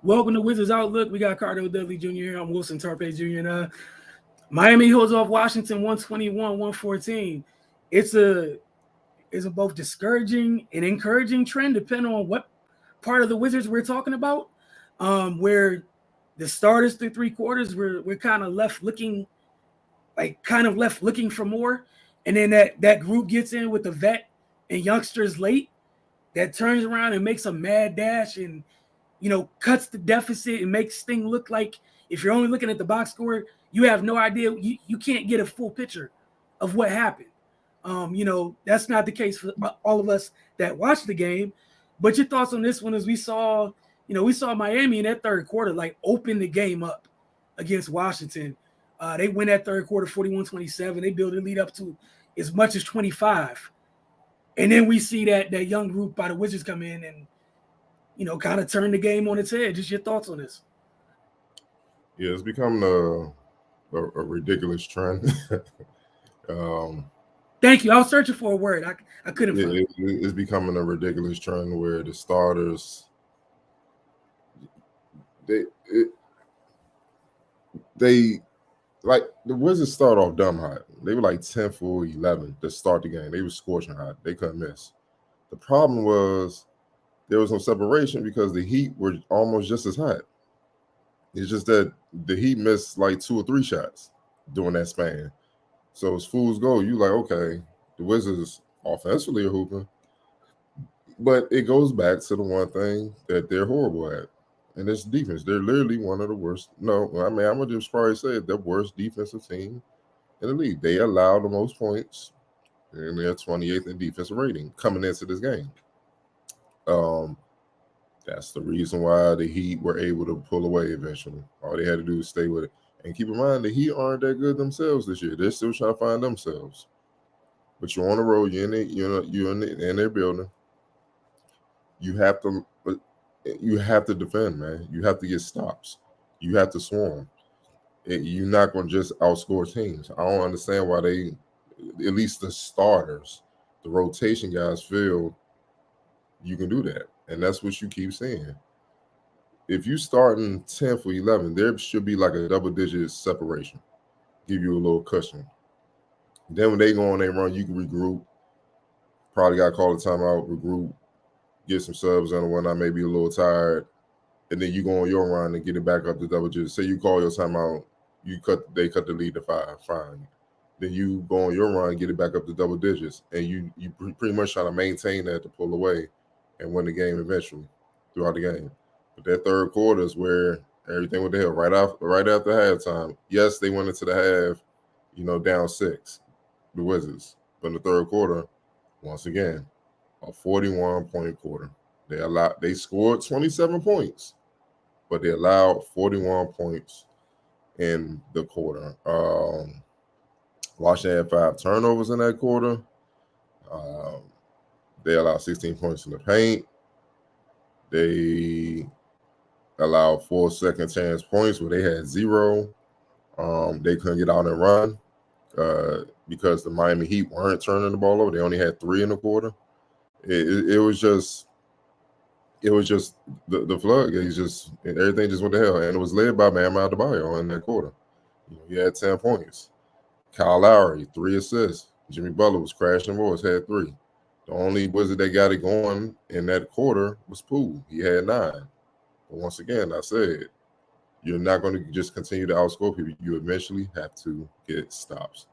Welcome to Wizards Outlook. We got Cardo Dudley Jr. here. I'm Wilson Tarpe Jr. And Miami holds off Washington 121-114. It's a both discouraging and encouraging trend, depending on what part of the Wizards we're talking about. Where the starters through three quarters, we're kind of left looking for more, and then that group gets in with the vet and youngsters late, that turns around and makes a mad dash and cuts the deficit and makes things look like, if you're only looking at the box score, you have no idea. You can't get a full picture of what happened. That's not the case for all of us that watched the game. But your thoughts on this one? As we saw Miami in that third quarter, like, open the game up against Washington. They win that third quarter 41-27. They build a lead up to as much as 25. And then we see that young group by the Wizards come in and, kind of turn the game on its head. Just your thoughts on this? Yeah, it's becoming a ridiculous trend. Thank you. I was searching for a word. I couldn't find it. It's becoming a ridiculous trend where the starters, they like, the Wizards start off dumb hot. They were like 10 for 11 to start the game. They were scorching hot. They couldn't miss. The problem was there was no separation because the Heat were almost just as hot. It's just that the Heat missed like 2 or 3 shots during that span. So as fools go, you like, okay, the Wizards offensively are hooping. But it goes back to the one thing that they're horrible at, and it's defense. They're literally one of the worst. No, I mean, I'm going to just probably say the worst defensive team in the league. They allow the most points, and they're 28th in defensive rating coming into this game. That's the reason why the Heat were able to pull away eventually. All they had to do was stay with it. And keep in mind, the Heat aren't that good themselves this year. They're still trying to find themselves. But you're on the road. You're in their building. You have to defend, man. You have to get stops. You have to swarm. You're not going to just outscore teams. I don't understand why they, at least the starters, the rotation guys, feel you can do that. And that's what you keep saying. If you start in 10 for 11, there should be like a double-digit separation. Give you a little cushion. Then when they go on their run, you can regroup. Probably got to call a timeout, regroup, get some subs in and whatnot, maybe a little tired. And then you go on your run and get it back up to double digits. Say you call your timeout, they cut the lead to 5, fine. Then you go on your run, get it back up to double digits. And you pretty much trying to maintain that to pull away and win the game eventually throughout the game. But that third quarter is where everything went to hell. Right after halftime. Yes, they went into the half, down 6, the Wizards. But in the third quarter, once again, a 41-point quarter. They scored 27 points, but they allowed 41 points in the quarter. Washington had 5 turnovers in that quarter. They allowed 16 points in the paint. They allowed 4 second chance points where they had 0. They couldn't get out and run because the Miami Heat weren't turning the ball over. They only had 3 in the quarter. It was just the floodgates. Everything just went to hell, and it was led by Bam Adebayo in that quarter. He had 10 points. Kyle Lowry 3 assists. Jimmy Butler was crashing boards, had 3. The only Wizard that got it going in that quarter was Poole. He had 9. But once again, I said, you're not going to just continue to outscore people. You eventually have to get stops.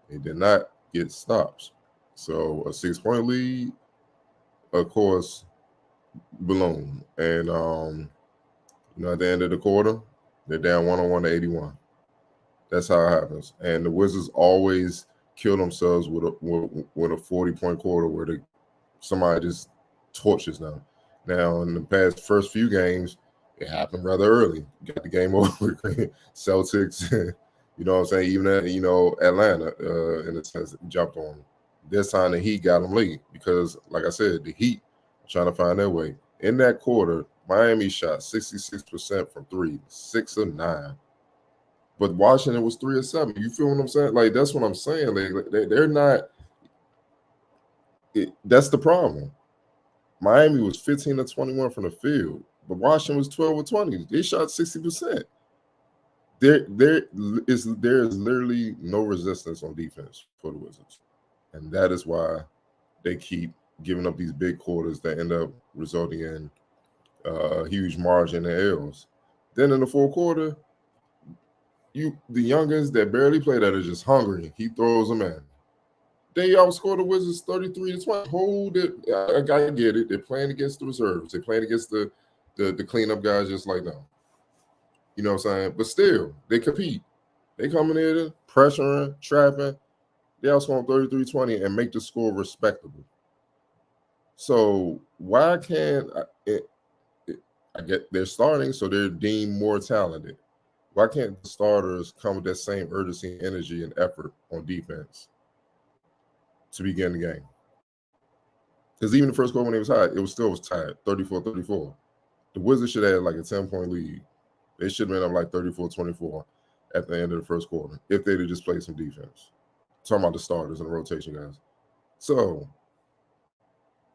They did not get stops. So a 6-point lead, of course, balloon. And at the end of the quarter, they're down 101 to 81. That's how it happens. And the Wizards always kill themselves with a 40-point quarter where somebody just torches them. Now, in the first few games, it happened rather early. Got the game over. Celtics, you know what I'm saying? Even Atlanta, in a sense, jumped on them. This time the Heat got them late because, like I said, the Heat are trying to find their way. In that quarter, Miami shot 66% from 3, 6 of 9. But Washington was 3 of 7. You feel what I'm saying? Like, that's what I'm saying. They're not. That's the problem. Miami was 15 of 21 from the field. But Washington was 12 or 20. They shot 60%. There is literally no resistance on defense for the Wizards. And that is why they keep giving up these big quarters that end up resulting in a huge margin in L's. Then in the fourth quarter, the youngins that barely play that are just hungry. He throws them in. They outscored the Wizards 33-20. Hold it. I get it. They're playing against the reserves. They're playing against the cleanup guys just like them. You know what I'm saying? But still, they compete. They coming in, pressuring, trapping. They outscore 33-20 and make the score respectable. So why can't I get they're starting, so they're deemed more talented. Why can't the starters come with that same urgency, energy, and effort on defense to begin the game? Because even the first quarter when it was hot, it was still tied, 34-34. The Wizards should have had like a 10-point lead. They should have been up like 34-24 at the end of the first quarter if they'd have just played some defense. Talking about the starters and the rotation guys. So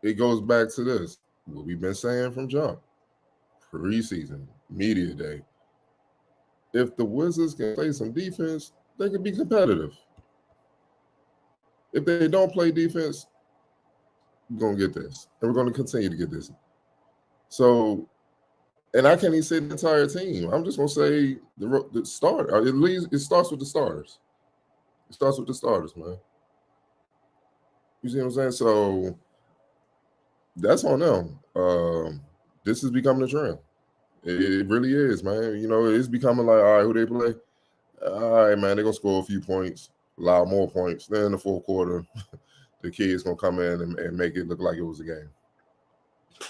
it goes back to this, what we've been saying from jump. Preseason, media day. If the Wizards can play some defense, they can be competitive. If they don't play defense, we're going to get this. And we're going to continue to get this. So, and I can't even say the entire team. I'm just going to say the starter. At least it starts with the starters. It starts with the starters, man. You see what I'm saying? So, that's on them. This is becoming a trend. It really is, man. You know, it's becoming like, all right, who they play? All right, man, they're going to score a few points, allow more points. Then in the fourth quarter, the kid's going to come in and make it look like it was a game.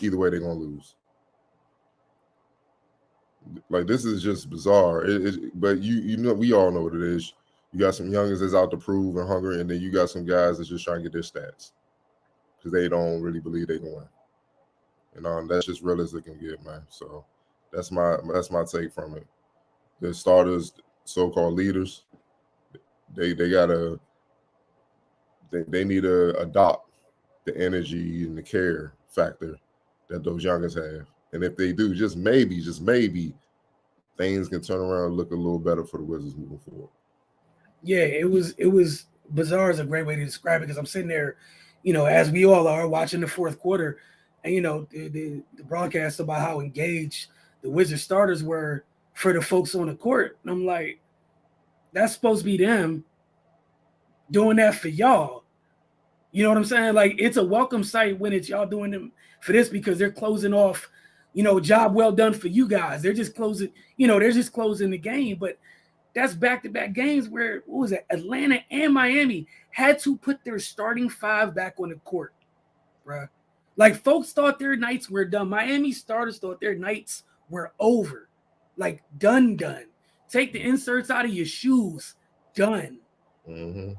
Either way, they're going to lose. Like, this is just bizarre. But you know, we all know what it is. You got some youngins that's out to prove and hungry, and then you got some guys that's just trying to get their stats because they don't really believe they can win. And that's just real as it can get, man. So that's my take from it. The starters, so-called leaders, they need to adopt the energy and the care factor that those youngins have. And if they do, just maybe, things can turn around and look a little better for the Wizards moving forward. Yeah, it was bizarre is a great way to describe it, because I'm sitting there, you know, as we all are watching the fourth quarter, and you know the broadcast about how engaged the Wizards starters were for the folks on the court. And I'm like, that's supposed to be them doing that for y'all. You know what I'm saying? Like, it's a welcome sight when it's y'all doing them for this, because they're closing off, you know, job well done for you guys. They're just closing, you know, they're just closing the game. But that's back-to-back games where, what was it, Atlanta and Miami had to put their starting five back on the court, bruh. Like, folks thought their nights were done. Miami starters thought their nights were over. Like, done. Take the inserts out of your shoes. Done. Mm-hmm.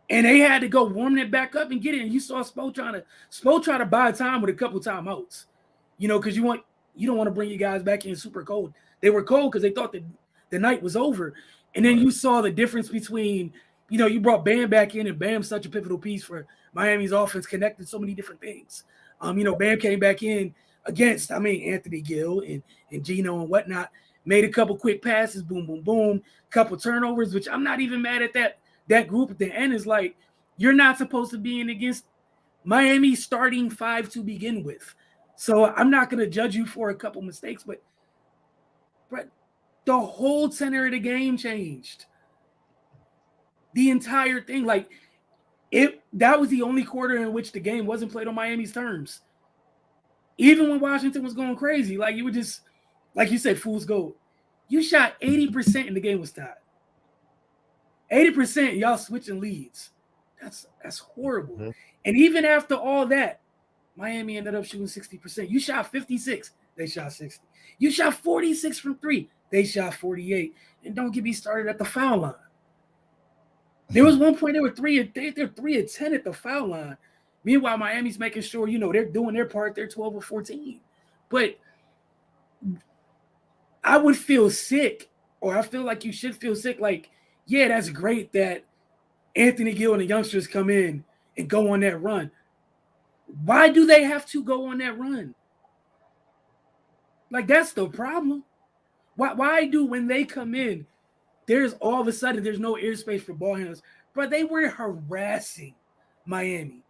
And they had to go warm it back up and get it. And you saw Spo try to buy time with a couple timeouts. You know, because you don't want to bring your guys back in super cold. They were cold because they thought that the night was over. And then you saw the difference between, you know, you brought Bam back in, and Bam's such a pivotal piece for Miami's offense, connected so many different things. You know, Bam came back in against, Anthony Gill and Gino and whatnot, made a couple quick passes, boom, boom, boom, couple turnovers, which I'm not even mad at that. That group at the end is like, you're not supposed to be in against Miami's starting five to begin with. So I'm not going to judge you for a couple mistakes, but the whole tenor of the game changed. The entire thing. Like, that was the only quarter in which the game wasn't played on Miami's terms. Even when Washington was going crazy, like, you would just, like you said, fool's gold. You shot 80% and the game was tied. 80%, y'all switching leads. That's horrible. Mm-hmm. And even after all that, Miami ended up shooting 60%. You shot 56, they shot 60. You shot 46 from three, they shot 48. And don't get me started at the foul line. There was one point they were 3 of 10 at the foul line. Meanwhile, Miami's making sure, you know, they're doing their part. They're 12 or 14. But I would feel sick, or I feel like you should feel sick. Like, yeah, that's great that Anthony Gill and the youngsters come in and go on that run. Why do they have to go on that run? Like that's the problem. Why do when they come in, there's all of a sudden there's no airspace for ball handlers, but they were harassing Miami.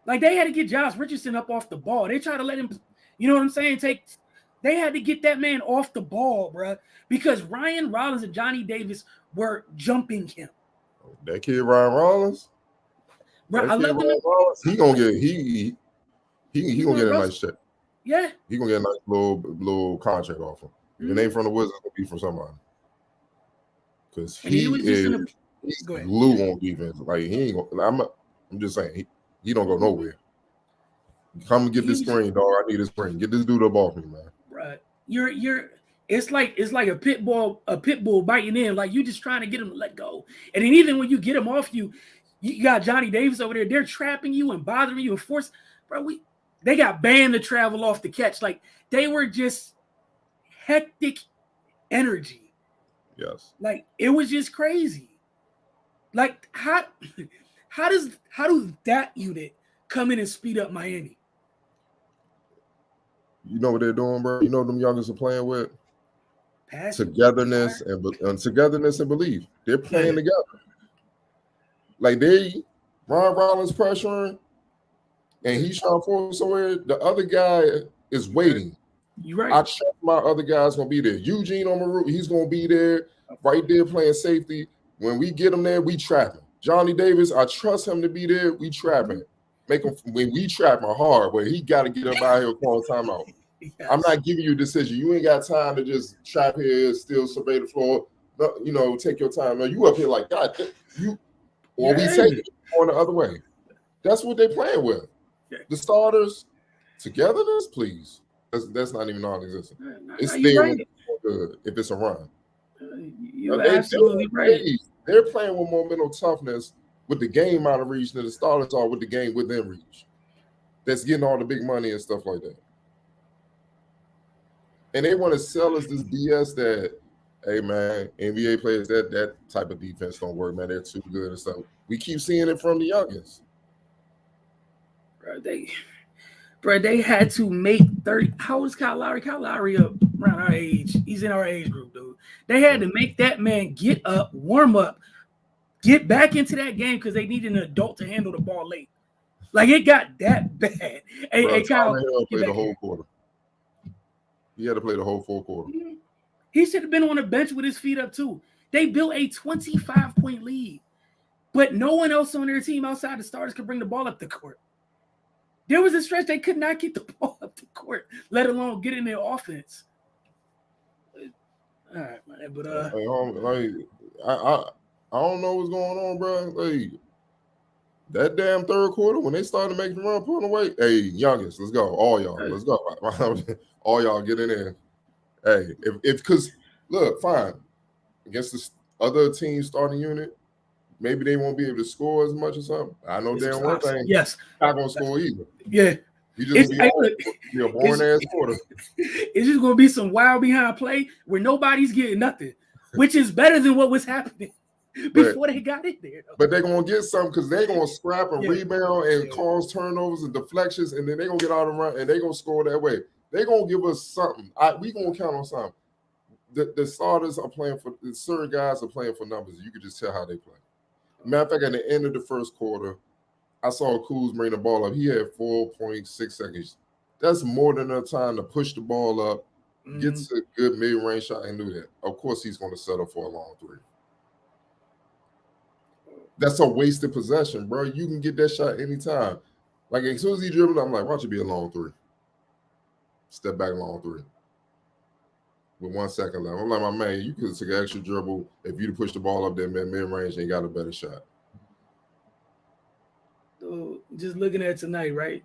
Like they had to get Josh Richardson up off the ball. They tried to let him, you know what I'm saying? They had to get that man off the ball, bro, because Ryan Rollins and Johnny Davis were jumping him. That kid Ryan Rollins. Bro, I love him. He gonna get he gonna get a nice check. Yeah, he gonna get a nice little contract offer. If it ain't from the Wizards, it'll be from somebody. Because he's glue on defense. Like he ain't gonna. I'm just saying he don't go nowhere. Come and get this screen, dog. I need a screen. Get this dude up off me, man. Right. It's like a pit bull biting in. Like you just trying to get him to let go. And then even when you get him off you got Johnny Davis over there. They're trapping you and bothering you and force. Bro, they got banned to travel off the catch. Like they were just hectic energy. Yes. Like it was just crazy. Like how does that unit come in and speed up Miami? You know what they're doing, bro? You know what them youngest are playing with? Togetherness and belief. They're playing together. Like Ryan Rollins pressuring, and he's trying to force somewhere. The other guy is waiting. You're right. I trust my other guy's gonna be there. Eugene Omaru, he's gonna be there, right there playing safety. When we get him there, we trap him. Johnny Davis, I trust him to be there. We trap him. Make him when we trap him hard, where he got to get up out here call timeout. Yes. I'm not giving you a decision. You ain't got time to just trap here, still survey the floor. You know, take your time. No, you up here like God. We take it going the other way. That's what they're playing with. The starters, togetherness, please. That's not even non-existent. It's still right. Good if it's a run. You're absolutely right. They're playing with more mental toughness with the game out of reach than the starters are with the game within reach. That's getting all the big money and stuff like that. And they want to sell us this BS that, hey man, NBA players, that type of defense don't work, man. They're too good and stuff. We keep seeing it from the youngest. Bro, they had to make 30. How old is Kyle Lowry? Kyle Lowry up around our age. He's in our age group, dude. They had to make that man get up, warm up, get back into that game because they needed an adult to handle the ball late. Like it got that bad. Hey, Kyle, played the whole quarter. He had to play the whole full quarter. He should have been on the bench with his feet up too. They built a 25-point lead, but no one else on their team outside the starters could bring the ball up the court. There was a stretch they could not get the ball up the court, let alone get in their offense. All right, man, but I don't know what's going on, bro. Like that damn third quarter when they started making the run, pulling away. Hey, youngest, let's go, all y'all, let's go, all y'all get in there. Hey, if because look, fine against the other team starting unit, maybe they won't be able to score as much or something. I know damn one thing. Yes, not gonna score either. Yeah. You just be a boring ass quarter. It's just gonna be some wild behind play where nobody's getting nothing, which is better than what was happening before they got in there. Though. But they're gonna get something because they're gonna scrap and rebound and cause turnovers and deflections, and then they're gonna get out and run and they're gonna score that way. They're gonna give us something. We gonna count on something. The starters are playing for the certain guys are playing for numbers. You can just tell how they play. Matter of fact, at the end of the first quarter, I saw Kuz bring the ball up. He had 4.6 seconds. That's more than enough time to push the ball up, get to a good mid-range shot, and do that. Of course, he's going to settle for a long three. That's a wasted possession, bro. You can get that shot anytime. Like, as soon as he dribbled, I'm like, watch it be a long three. Step back, long three. With 1 second left. I'm like, my man, you could take an extra dribble if you'd push the ball up there mid-range and got a better shot. Just looking at tonight, right?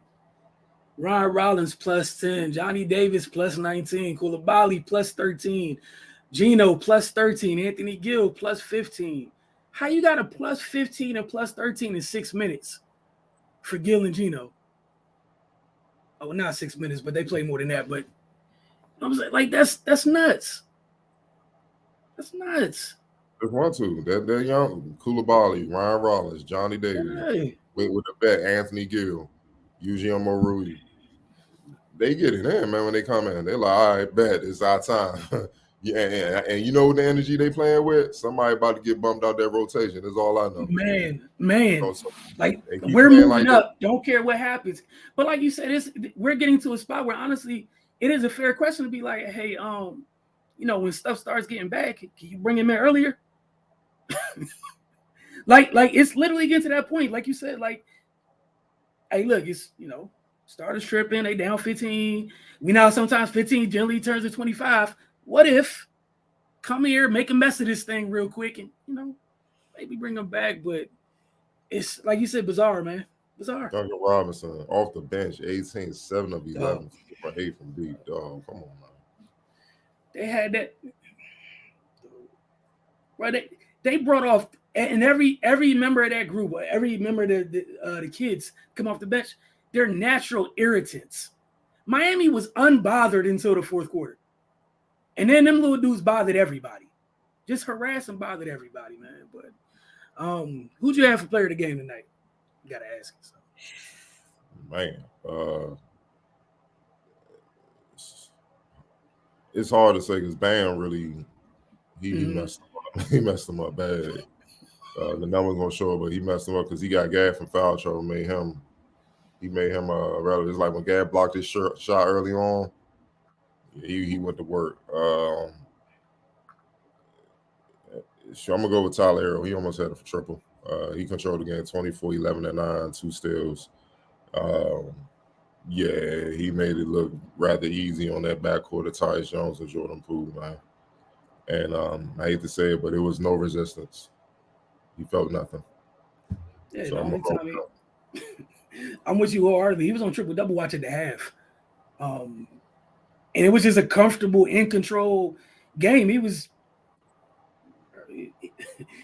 Ryan Rollins plus 10, Johnny Davis plus 19, Coulibaly plus 13, Gino plus 13, Anthony Gill plus 15. How you got a plus 15 and plus 13 in 6 minutes for Gill and Gino? Oh, not 6 minutes, but they play more than that. But I was like that's nuts. That's nuts. There's one, two. They're young. Coulibaly, Ryan Rollins, Johnny Davis. Hey. With the vet, Anthony Gill, Eugene Omaru, they get it in, man. When they come in, they're like, all right, bet it's our time. Yeah, and you know the energy they playing with. Somebody about to get bumped out that rotation. That's all I know. Man, So like they keep we're playing moving like that. up. Don't care what happens. But like you said, we're getting to a spot where honestly, it is a fair question to be like, hey, when stuff starts getting bad, can you bring him in earlier? like it's literally getting to that point. Like you said, like, hey, look, it's starters tripping, they down 15. We know sometimes 15 generally turns to 25. What if come here, make a mess of this thing real quick, and maybe bring them back? But it's like you said, bizarre, man. Bizarre. Duncan Robinson off the bench, 18, 7 of 11, Dog. 4 for 8 from deep. Dog, come on, man. They had that. Right, they brought off, and every member of that group, every member of the kids come off the bench, they're natural irritants. Miami was unbothered until the fourth quarter, and then them little dudes bothered everybody, just harassed and bothered everybody, man. But who'd you have for player of the game tonight? You gotta ask yourself. Man, it's hard to say because Bam really he messed him up. He messed him up bad. The numbers won't show it, but he messed him up because he got Gad from foul trouble. He made him rather. It's like when Gad blocked his shot early on. He went to work. So I'm gonna go with Tyler Hero. He almost had a triple. He controlled the game 24, 11, and 9, 2 steals. Yeah, he made it look rather easy on that backcourt of Tyus Jones and Jordan Poole, man. And I hate to say it, but it was no resistance. He felt nothing. Yeah, so I'm with you wholeheartedly. He was on triple-double watch at the half. And it was just a comfortable, in control game. He was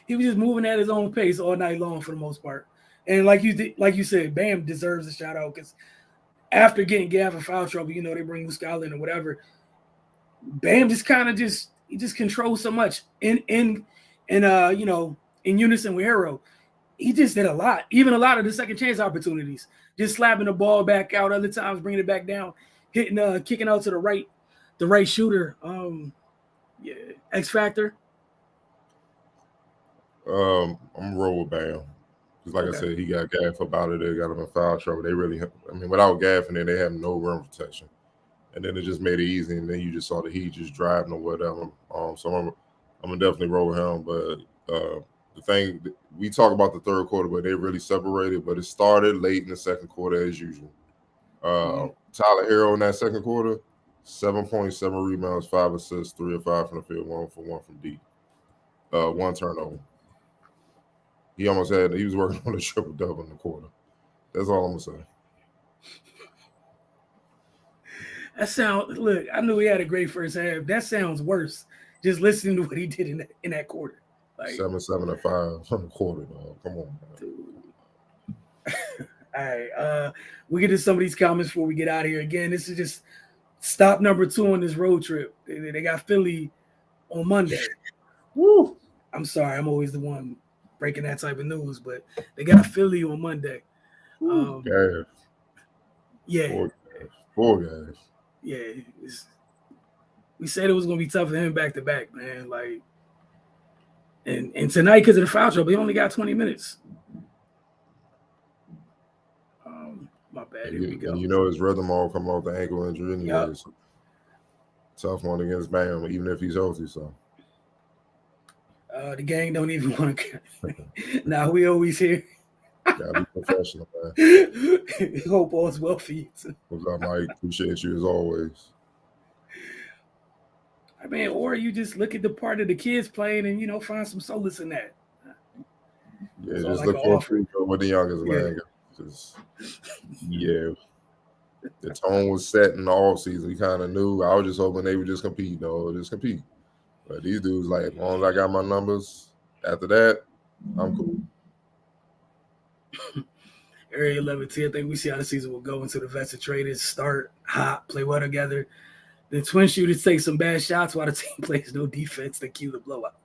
just moving at his own pace all night long for the most part. And like you said, Bam deserves a shout out because after getting Gavin foul trouble, they bring Muscala in or whatever. Bam just kind of he just controls so much in unison with Hero. He just did a lot, even a lot of the second chance opportunities, just slapping the ball back out. Other times bringing it back down, hitting, kicking out to the right shooter. Yeah, X Factor. I'm gonna roll with Bam. Because like I said, he got Gaff up out of there, got him in foul trouble. They really, without Gaff in there, they have no rim protection. And then it just made it easy, and then you just saw the Heat just driving or whatever. So I'm gonna definitely roll with him. But the thing we talk about the third quarter, but they really separated. But it started late in the second quarter as usual. Tyler Hero in that second quarter, 7 points, 7 rebounds, 5 assists, 3 of 5 from the field, 1 for 1 from deep, 1 turnover. He was working on a triple double in the quarter. That's all I'm gonna say. Look, I knew he had a great first half. That sounds worse. Just listening to what he did in that quarter. Like 7 and 5 on the quarter, dog. Come on, man. All right. We get to some of these comments before we get out of here. Again, this is just stop number 2 on this road trip. They got Philly on Monday. Woo! I'm sorry, I'm always the one breaking that type of news, but they got Philly on Monday. Yeah. Four guys. Yeah. We said it was going to be tough for him back to back, man. Like, and tonight, because of the foul trouble, he only got 20 minutes. My bad. Here we go. And his rhythm all come off the ankle injury anyway. Yep. So tough one against Bam, even if he's healthy. So the gang don't even want to. Nah, we always here. Gotta be professional, man. Hope all's well for you too. What's up, Mike? Appreciate you as always. Or you just look at the part of the kids playing and find some solace in that. Yeah, just like look for a free throw with the youngest, man. The tone was set in the off season. We kind of knew. I was just hoping they would just compete, though. Just compete. But these dudes, like, as long as I got my numbers, after that, I'm cool. Area 11T, I think we see how the season will go until the vets are traded, start hot, play well together. The twin shooters take some bad shots while the team plays no defense to cue the blowout.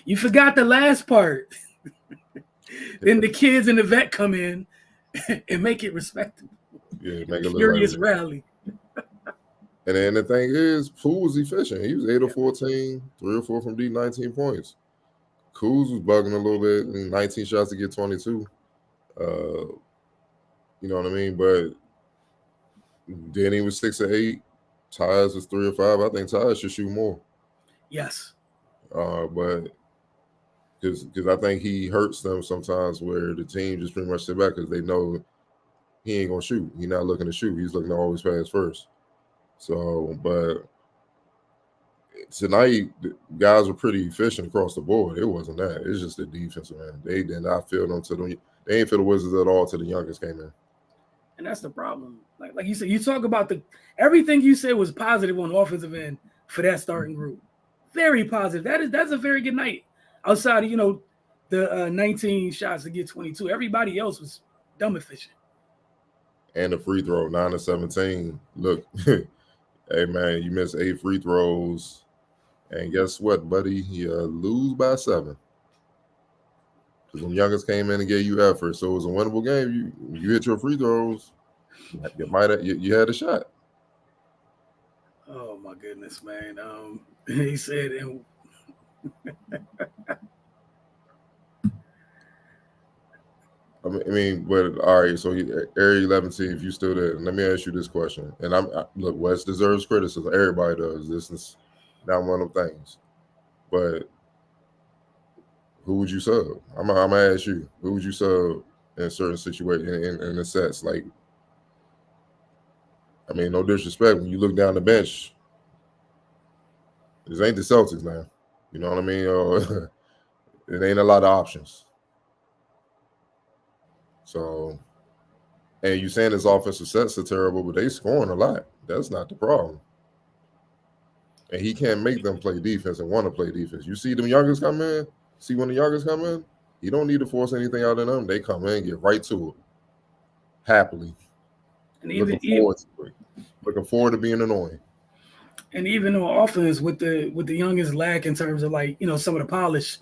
You forgot the last part. Then the kids and the vet come in and make it respectable. Yeah, make it look like Furious that. rally. And then the thing is, Poole was efficient. He was 8 of 14, 3 or 4 from deep, 19 points. Kuz was bugging a little bit, 19 shots to get 22. You know what I mean? But then he was 6 of 8. Tyus was 3 or 5. I think Tyus should shoot more. Yes. But because I think he hurts them sometimes where the team just pretty much sit back because they know he ain't gonna shoot. He's not looking to shoot. He's looking to always pass first. So, but tonight, the guys were pretty efficient across the board. It wasn't that. It's just the defense, man. They did not feel them to them. They ain't feel the Wizards at all till the youngest came in. And that's the problem. Like you said, you talk about everything you said was positive on the offensive end for that starting group. Very positive. That's a very good night. Outside of the 19 shots to get 22, everybody else was dumb efficient. And the free throw, 9 of 17. Look, hey man, you missed 8 free throws, and guess what, buddy? You lose by 7. Because when youngest came in and gave you effort, so it was a winnable game. You hit your free throws, you had a shot. Oh my goodness, man. He said, and I mean, but all right. So, Area 11 team, if you still there, let me ask you this question. And look, West deserves criticism. Everybody does. This is not one of them things. But who would you sub? I'm gonna ask you. Who would you sub in a certain situation in the sets? Like, I mean, no disrespect. When you look down the bench, this ain't the Celtics now. You know what I mean? It ain't a lot of options. So, and you saying his offensive sets are terrible, but they scoring a lot. That's not the problem. And he can't make them play defense and want to play defense. You see them youngest come in. See when the youngest come in, he don't need to force anything out of them. They come in, get right to it, happily. and Looking forward to being annoying. And even on offense, with the youngest lack in terms of some of the polish,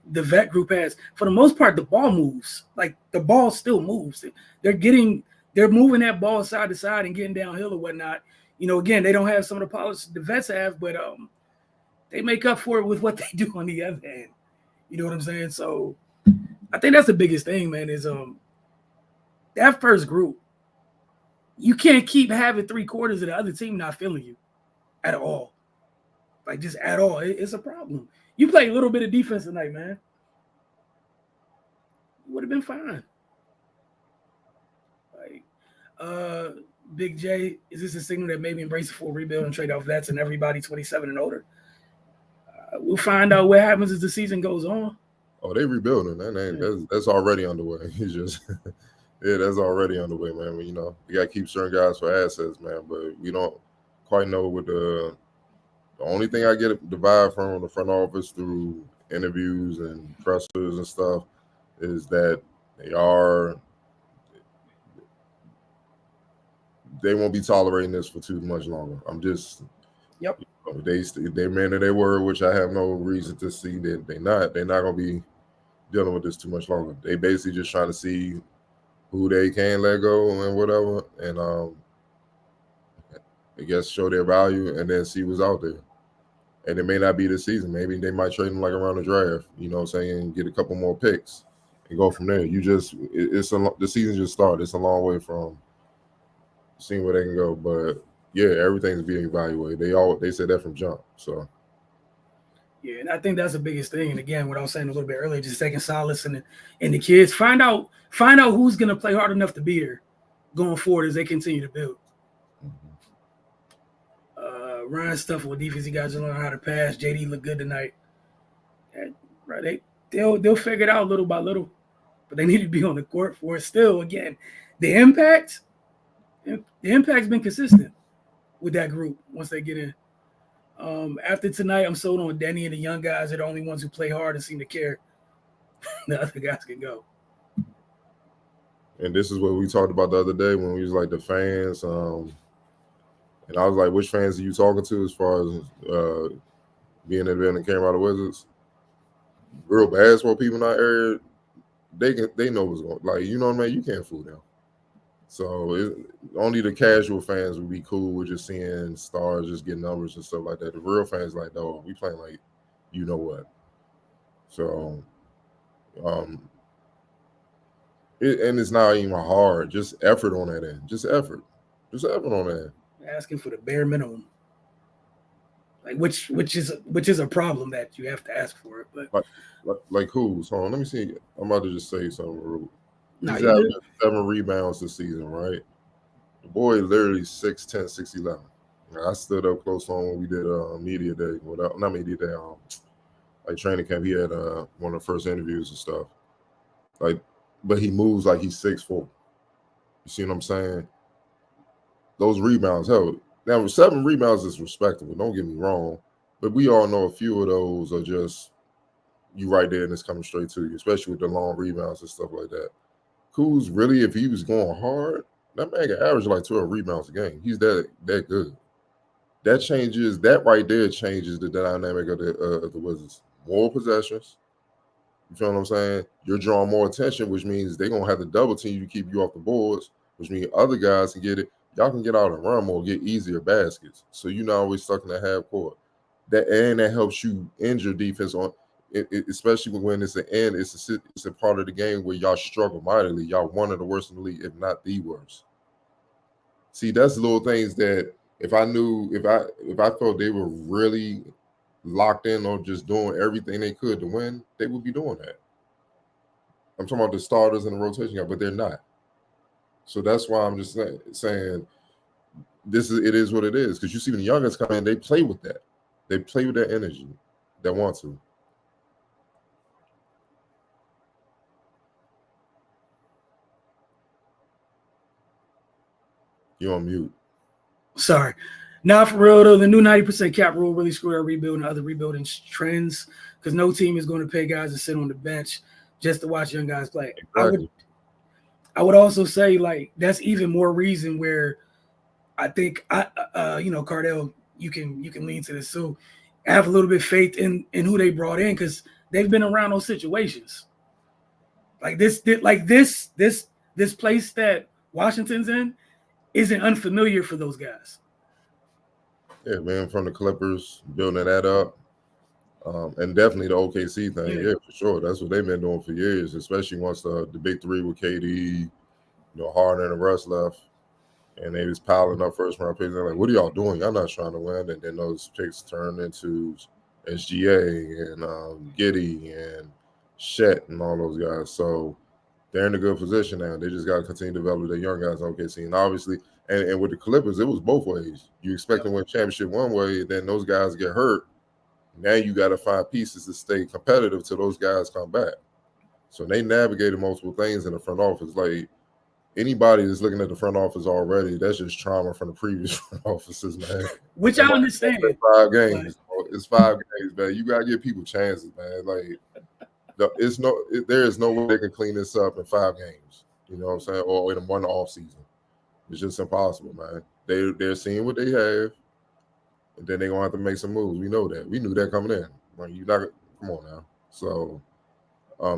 the vet group has, for the most part, the ball moves. Like the ball still moves. They're moving that ball side to side and getting downhill or whatnot. Again, they don't have some of the polish the vets have, but they make up for it with what they do on the other end. You know what I'm saying? So I think that's the biggest thing, man, is that first group. You can't keep having 3/4 of the other team not feeling you at all. Like, just at all. It's a problem. You play a little bit of defense tonight, man. You would have been fine. Like, Big J, is this a signal that maybe embrace a full rebuild and trade off vets and everybody 27 and older? We'll find out what happens as the season goes on. Oh, they rebuilding. That's already underway. It's just yeah, that's already underway, man. You got to keep certain guys for assets, man. But we don't quite know what the only thing I get the vibe from the front office through interviews and pressers and stuff is that they won't be tolerating this for too much longer. I'm just Yep. They man of their word, which I have no reason to see that they're not gonna be dealing with this too much longer. They basically just trying to see who they can let go and whatever, and I guess show their value and then see what's out there. And it may not be this season. Maybe they might trade them like around the draft. You know what I'm saying? Get a couple more picks and go from there. The season just started. It's a long way from seeing where they can go, but yeah, everything's being evaluated. They said that from jump. So yeah, and I think that's the biggest thing. And again, what I was saying a little bit earlier, just taking solace in the kids. Find out who's going to play hard enough to be there going forward as they continue to build. Ryan stuff with defense, he got to learn how to pass. JD looked good tonight. Right, they'll figure it out little by little, but they need to be on the court for it. Still, again, the impact's been consistent with that group once they get in. After tonight, I'm sold on Denny and the young guys are the only ones who play hard and seem to care. The other guys can go. And this is what we talked about the other day when we was like the fans. And I was like, which fans are you talking to as far as being in the building and caring about the Wizards? Real basketball people in our area, they know what's going on. Like, you know what I mean? You can't fool them. So only the casual fans would be cool with just seeing stars just get numbers and stuff like that. The real fans like, no, we playing like you know what. So um and it's not even hard, just effort on that end. Just effort on that end. Asking for the bare minimum, like which is a problem that you have to ask for it. But Like who's hold on, let me see. I'm about to just say something real. no, He's you averaging good. 7 rebounds this season, right? The boy literally 6'10", 6'11". I stood up close on when we did media day. Without not media day, like training camp. He had one of the first interviews and stuff. Like, but he moves like he's 6'4". You see what I'm saying? Those rebounds, hell, now 7 rebounds is respectable. Don't get me wrong, but we all know a few of those are just you right there and it's coming straight to you, especially with the long rebounds and stuff like that. Kuz really, if he was going hard, that man can average like 12 rebounds a game. He's that good. That right there changes the dynamic of the Wizards. More possessions. You feel what I'm saying? You're drawing more attention, which means they're gonna have to double team you to keep you off the boards, which means other guys can get it. Y'all can get out and run more, get easier baskets. So you're not always stuck in the half court. That helps you injure defense on especially when it's an end, it's a part of the game where y'all struggle mightily. Y'all one of the worst in the league, if not the worst. See, that's little things that if I felt they were really locked in on just doing everything they could to win, they would be doing that. I'm talking about the starters and the rotation guy, but they're not. So that's why I'm just saying it is what it is. Because you see when the youngins come in, they play with that. They play with that energy. They want to. You're on mute. Sorry. Now, for real though, the new 90% cap rule really screwed our rebuild and other rebuilding trends because no team is going to pay guys to sit on the bench just to watch young guys play. Exactly. I would also say like that's even more reason where I think Cardell, you can lean to this too. I have a little bit of faith in who they brought in because they've been around those situations. Like this place that Washington's in isn't unfamiliar for those guys. Yeah, man, from the Clippers, building that up. And definitely the OKC thing, yeah, for sure. That's what they've been doing for years, especially once the big three with KD, Harden and the rest left. And they was piling up first round picks. They're like, what are y'all doing? Y'all not trying to win. And then those picks turned into SGA and Giddy and Shet and all those guys. So they're in a good position now. They just got to continue to develop their young guys on OKC. And obviously, and with the Clippers, it was both ways. You expect them to win championship one way, then those guys get hurt. Now you got to find pieces to stay competitive till those guys come back. So they navigated multiple things in the front office. Like anybody that's looking at the front office already, that's just trauma from the previous front offices, man. Which I understand. 5 games. It's 5 games, man. You got to give people chances, man. Like there is no way they can clean this up in 5 games. You know what I'm saying? Or in one off season. It's just impossible, man. They're seeing what they have. And then they're gonna have to make some moves. We know that. We knew that coming in. Like you not come on now. So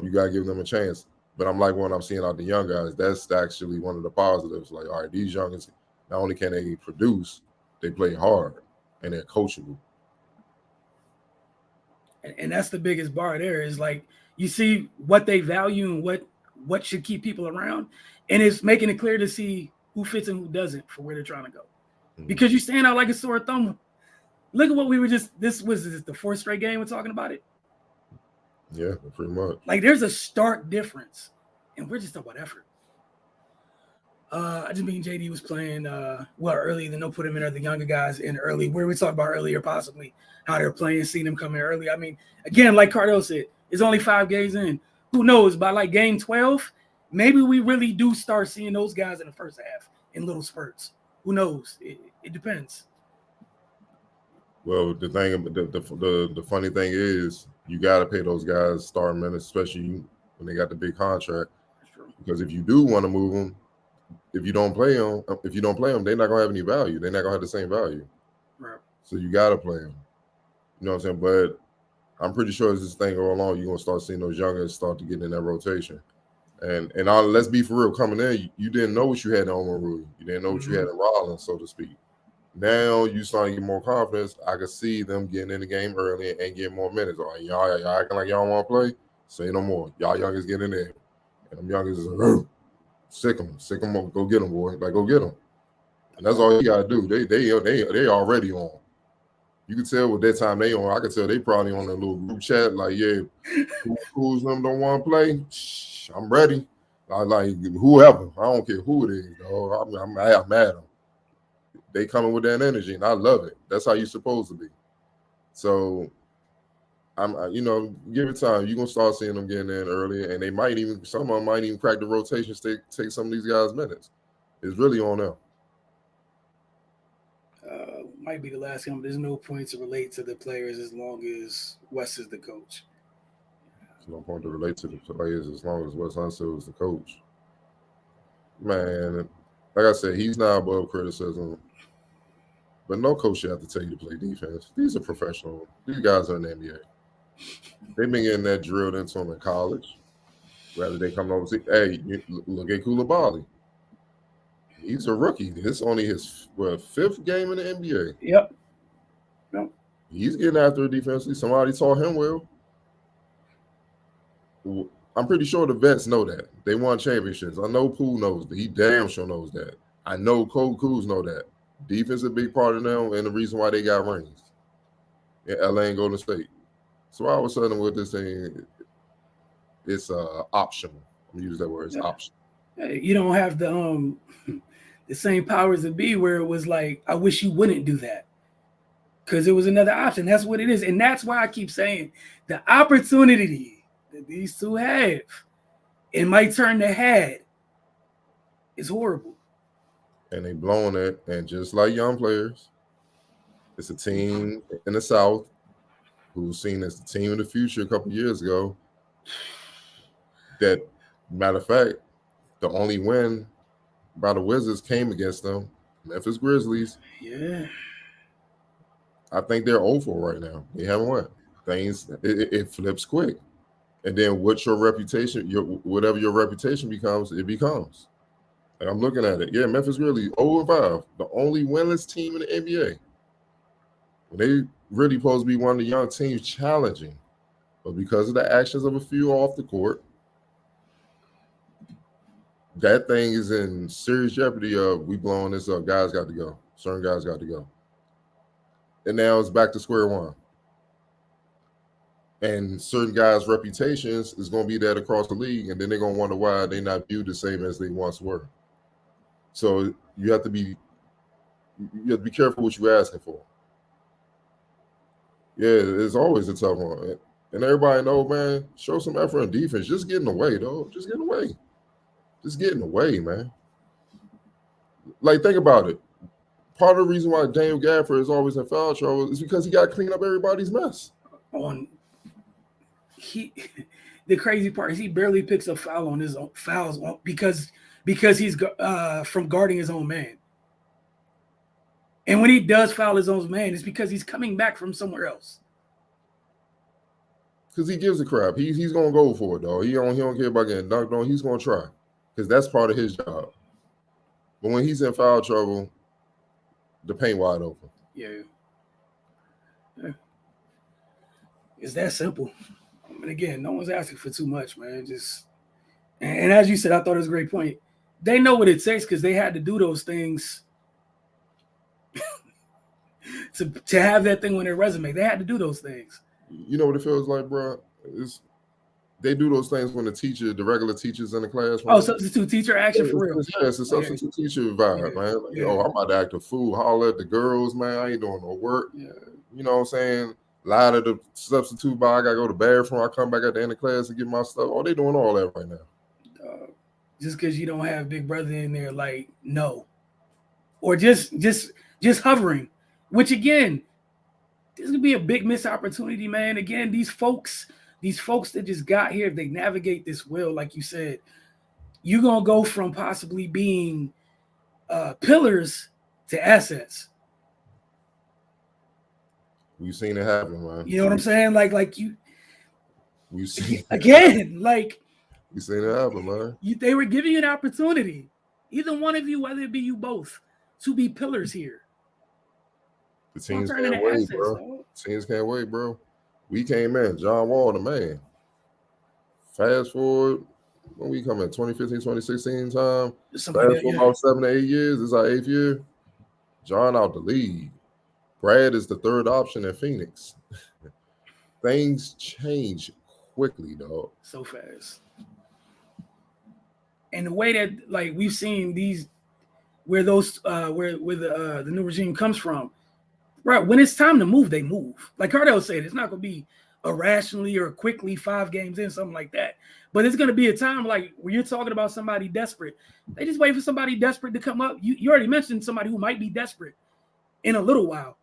you gotta give them a chance. But I'm like when I'm seeing out the young guys, that's actually one of the positives. Like, all right, these youngins, not only can they produce, they play hard and they're coachable. And that's the biggest bar there is like you see what they value and what should keep people around. And it's making it clear to see who fits and who doesn't for where they're trying to go. Because you stand out like a sore thumb. Look at what we were this was the 4th straight game we're talking about it. Yeah, pretty much. Like there's a stark difference, and we're just talking about effort. I just mean JD was playing early, then they'll put him in the younger guys in early. Where we talked about earlier, possibly how they're playing, seeing them come in early. I mean, again, like Cardell said, it's only 5 games in. Who knows? By like game 12, maybe we really do start seeing those guys in the first half in little spurts. Who knows? It depends. Well, the funny thing is, you got to pay those guys starting minutes, especially when they got the big contract. That's true. Because if you do want to move them, if you don't play them, they're not gonna have any value. They're not gonna have the same value. Right. So you got to play them. You know what I'm saying? But I'm pretty sure as this thing go along, you're gonna start seeing those youngers start to get in that rotation. And let's be for real, coming in, you didn't know what you had in Owen Rui. You didn't know what you had in Rollins, so to speak. Now you starting to get more confidence. I can see them getting in the game early and getting more minutes. All right, y'all acting like y'all want to play. Say no more. Y'all youngest get in there, and them youngest is like, sick them, go get them, boy. Like go get them. And that's all you gotta do. They already on. You can tell what that time they on. I can tell they probably on a little group chat. Like, yeah, who's them don't want to play. Shh, I'm ready. Like whoever. I don't care who it is. Dog. I'm mad at them. They coming with that energy, and I love it. That's how you're supposed to be. So, give it time. You're gonna start seeing them getting in early, and they might even some of them might even crack the rotation, take some of these guys' minutes. It's really on them. Might be the last game, but there's no point to relate to the players as long as Wes is the coach. There's no point to relate to the players as long as Wes Unseld is the coach. Man, like I said, he's not above criticism. But no coach should have to tell you to play defense. These are professional. These guys are in the NBA. They've been getting that drilled into them in college. Rather they come over and say, hey, look at Koulibaly. He's a rookie. This is only his fifth game in the NBA. Yep. He's getting after it defensively. Somebody taught him well. I'm pretty sure the vets know that. They won championships. I know Poole knows that. He damn sure knows that. I know Cole Kuz know that. Defense is a big part of them and the reason why they got rings in LA and Golden State. So all of a sudden with this thing, it's optional. I'm gonna use that word. It's optional. You don't have the same powers that be where it was like, I wish you wouldn't do that. Because it was another option. That's what it is. And that's why I keep saying the opportunity that these two have, it might turn to head, is horrible. And they blowing it. And just like young players, it's a team in the South who's seen as the team of the future a couple years ago. That, matter of fact, the only win by the Wizards came against them, Memphis Grizzlies. Yeah. I think they're 0-4 right now. They haven't won. Things, it flips quick. And then what's your reputation, whatever your reputation becomes, it becomes. And I'm looking at it. Yeah, Memphis Grizzlies 0-5, the only winless team in the NBA. They really supposed to be one of the young teams challenging. But because of the actions of a few off the court, that thing is in serious jeopardy of we blowing this up. Guys got to go. Certain guys got to go. And now it's back to square one. And certain guys' reputations is going to be that across the league, and then they're going to wonder why they're not viewed the same as they once were. So you have to be careful what you're asking for. Yeah, it's always a tough one. And everybody know, man, show some effort on defense. Just get in the way, though. Just get in the way. Just get in the way, man. Like, think about it. Part of the reason why Daniel Gafford is always in foul trouble is because he got to clean up everybody's mess. The crazy part is he barely picks up fouls because he's from guarding his own man. And when he does foul his own man, it's because he's coming back from somewhere else. Because he gives a crap. He's gonna go for it, though. He don't care about getting dunked on. He's gonna try because that's part of his job. But when he's in foul trouble, the paint wide open. Yeah. It's that simple. And again, no one's asking for too much, man. And as you said, I thought it was a great point. They know what it takes because they had to do those things to have that thing on their resume. They had to do those things. You know what it feels like, bro? They do those things when the regular teachers in the class. Oh, substitute teacher action for real. Yeah, it's a substitute teacher vibe, man. Like, oh, I'm about to act a fool. Holler at the girls, man. I ain't doing no work. Yeah. You know what I'm saying? Lie to the substitute bar. I got to go to the bathroom. I come back at the end of class and get my stuff. Oh, they doing all that right now. Just because you don't have Big Brother in there, like, no. Or just hovering. Which, again, this could be a big missed opportunity, man. Again, these folks that just got here, if they navigate this well, like you said, you're going to go from possibly being pillars to assets. We've seen it happen, man. You know what I'm saying? Like you. We've seen again, like You seen it happen, man. They were giving you an opportunity, either one of you, whether it be you both, to be pillars here. The Don't teams turn can't into wait, assets, bro. dog. Teams can't wait, bro. We came in, John Wall, the man. Fast forward, when we come in 2015, 2016 time, Something like fast that, forward yeah. about 7 to 8 years, this is our 8th year. John out the league. Brad is the third option in Phoenix. Things change quickly, dog. So fast. And the way that like we've seen these where those where the new regime comes from, right? When it's time to move, they move. Like Cardell said, it's not gonna be irrationally or quickly 5 games in, something like that. But it's gonna be a time like where you're talking about somebody desperate. They just wait for somebody desperate to come up. You already mentioned somebody who might be desperate in a little while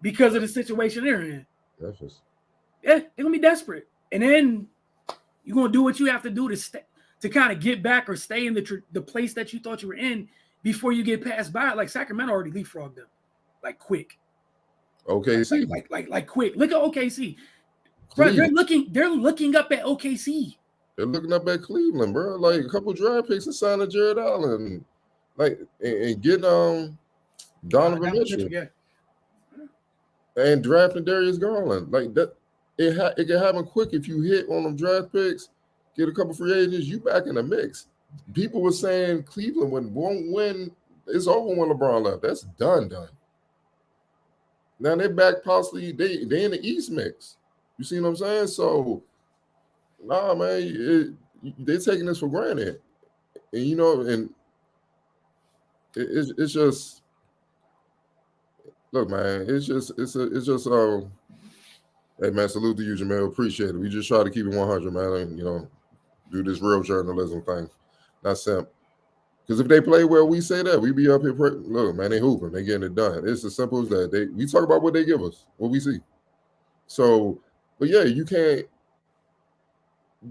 because of the situation they're in. That's just Yeah, they're gonna be desperate, and then you're gonna do what you have to do to stay, to kind of get back or stay in the place that you thought you were in before you get passed by. Like Sacramento already leapfrogged them, like quick. OKC. Like quick. Look at OKC, bro. Cleveland. They're looking up at OKC. They're looking up at Cleveland, bro. Like a couple draft picks and signing Jared Allen, like and getting Donovan Mitchell Yeah. and drafting Darius Garland. Like that, it can happen quick if you hit on them draft picks, get a couple free agents, you back in the mix. People were saying Cleveland won't win. It's over when LeBron left. That's done. Now they back possibly they in the East mix. You see what I'm saying? So, nah, man, they're taking this for granted, and and it's just look, man, it's just hey man, salute to you, Jamel. Appreciate it. We just try to keep it 100, man, and do this real journalism thing, not simp. Because if they play well, we say that we be up here. Look, man, they hooping, they getting it done. It's as simple as that. We talk about what they give us, what we see. So, but yeah, you can't.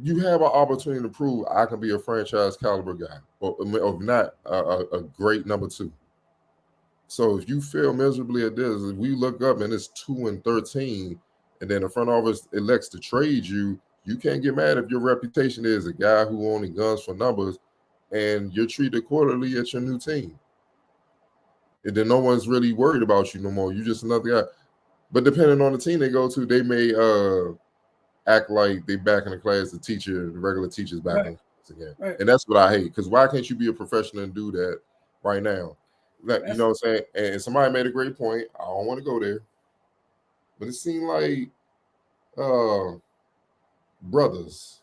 You have an opportunity to prove I can be a franchise caliber guy, or not a great number 2. So if you fail miserably at this, if we look up and it's 2-13, and then the front office elects to trade you, you can't get mad if your reputation is a guy who only guns for numbers, and you're treated quarterly at your new team. And then no one's really worried about you no more. You're just another guy. But depending on the team they go to, they may act like they back in the class, the regular teacher's back in class again. Right. And that's what I hate. Because why can't you be a professional and do that right now? Like, you know what I'm saying? And somebody made a great point. I don't want to go there. But it seemed like brothers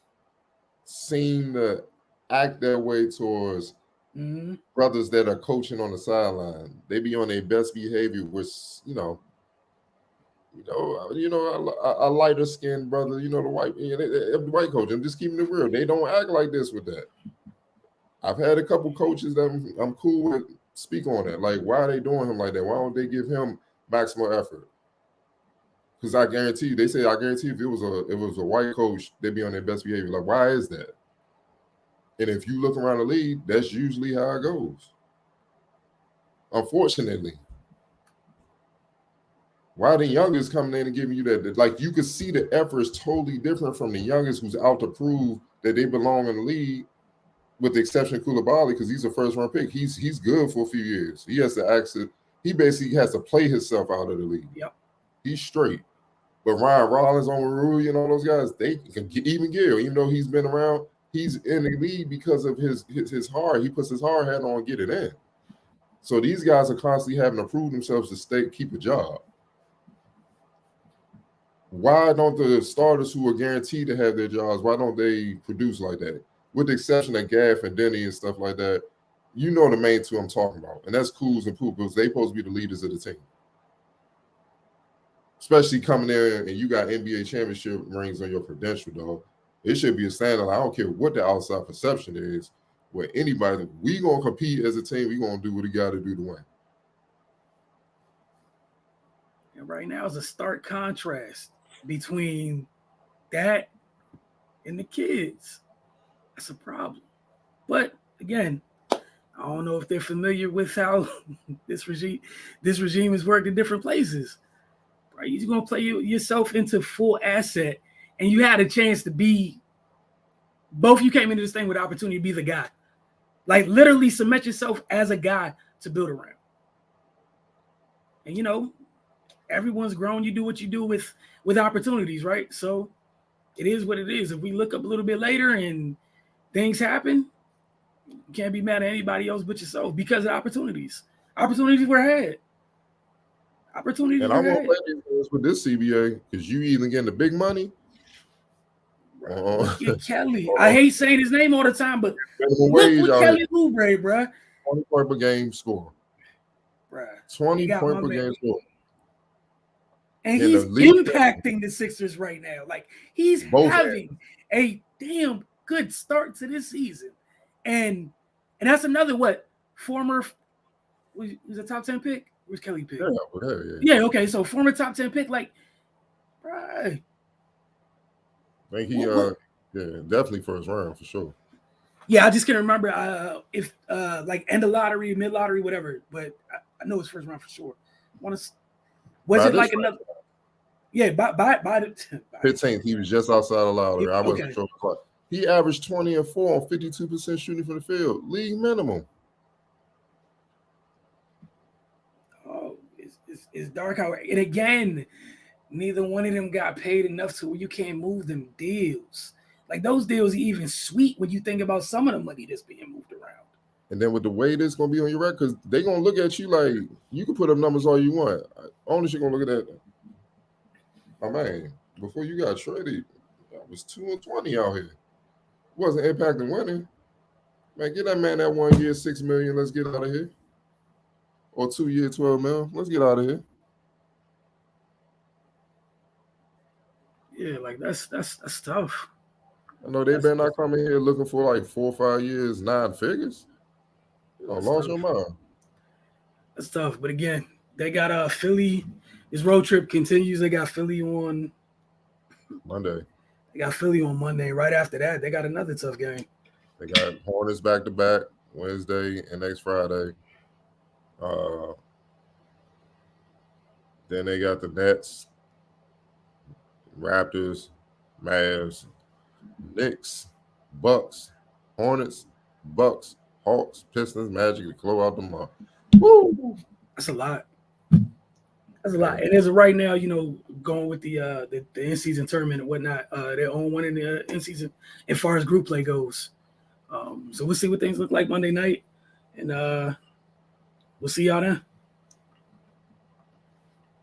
seem to act that way towards brothers that are coaching on the sideline. They be on their best behavior with, a lighter skinned brother, the white coach. I'm just keeping it real. They don't act like this with that. I've had a couple coaches that I'm cool with speak on that. Like, why are they doing him like that? Why don't they give him maximum effort? Because I guarantee you, if it was a white coach, they'd be on their best behavior. Like, why is that? And if you look around the league, that's usually how it goes. Unfortunately. Why the youngest coming in and giving you that? Like, you could see the effort is totally different from the youngest who's out to prove that they belong in the league, with the exception of Koulibaly, because he's a first-round pick. He's good for a few years. He has to exit. He basically has to play himself out of the league. Yep. He's straight. But Ryan Rollins, Rui, and all those guys, they can even Gill, even though he's been around, he's in the league because of his heart. He puts his hard hat on and get it in. So these guys are constantly having to prove themselves to keep a job. Why don't the starters who are guaranteed to have their jobs, why don't they produce like that? With the exception of Gaff and Denny and stuff like that, the main 2 I'm talking about. And that's Kuz and Poop, because they're supposed to be the leaders of the team. Especially coming there and you got NBA championship rings on your credential, dog. It should be a standard. I don't care what the outside perception is. With anybody, we going to compete as a team. We going to do what we got to do to win. And right now is a stark contrast between that and the kids. That's a problem. But again, I don't know if they're familiar with how this regime has worked in different places. Right? You're going to play yourself into full asset, and you had a chance to be both you came into this thing with the opportunity to be the guy. Like literally cement yourself as a guy to build around. And you know, everyone's grown. You do what you do with opportunities, right? So it is what it is. If we look up a little bit later and things happen, you can't be mad at anybody else but yourself because of opportunities. Opportunities were had. Opportunities And were I won't had. play these with this CBA because you either getting the big money or Look at Kelly. I hate saying his name all the time, but minimum look wage what out Kelly here. Oubre, bruh. 20 point per game score. Bruh. 20 point per game score. And In the he's league, impacting the Sixers right now. Like he's both having a damn good start to this season. And that's another former was a top 10 pick? Where's Kelly pick? Yeah, okay. So former top 10 pick, like, right. I think he definitely first round for sure. Yeah, I just can't remember if like end of lottery, mid lottery, whatever. But I know it's first round for sure. Was it like another? Yeah, by the 15th, he was just outside of lottery. I wasn't okay. sure. He averaged 20 and 4 on 52% shooting from the field, league minimum. Oh, it's dark out. And again, neither one of them got paid enough to where you can't move them deals. Like those deals are even sweet when you think about some of the money that's being moved around. And then with the way this gonna be on your record, because they're gonna look at you like you can put up numbers all you want. Ownership gonna look at that. My man, before you got traded, I was 2-20 out here. Wasn't impacting winning. Man, get that man that 1 year, $6 million. Let's get out of here. Or 2 year, $12 million. Let's get out of here. Yeah, like that's tough. I know they better not come in here looking for like 4 or 5 years, 9 figures. You know, lost your mind. That's tough. But again, they got Philly. This road trip continues. They got Philly on Monday. They got Philly on Monday. Right after that, they got another tough game. They got Hornets back to back Wednesday and next Friday. Then they got the Nets, Raptors, Mavs, Knicks, Bucks, Hornets, Bucks, Hawks, Pistons, Magic to close out the month. Woo! That's a lot. That's a lot. And as of right now, you know, going with the in-season tournament and whatnot, they're on one in the in-season as far as group play goes. So we'll see what things look like Monday night, and we'll see y'all then.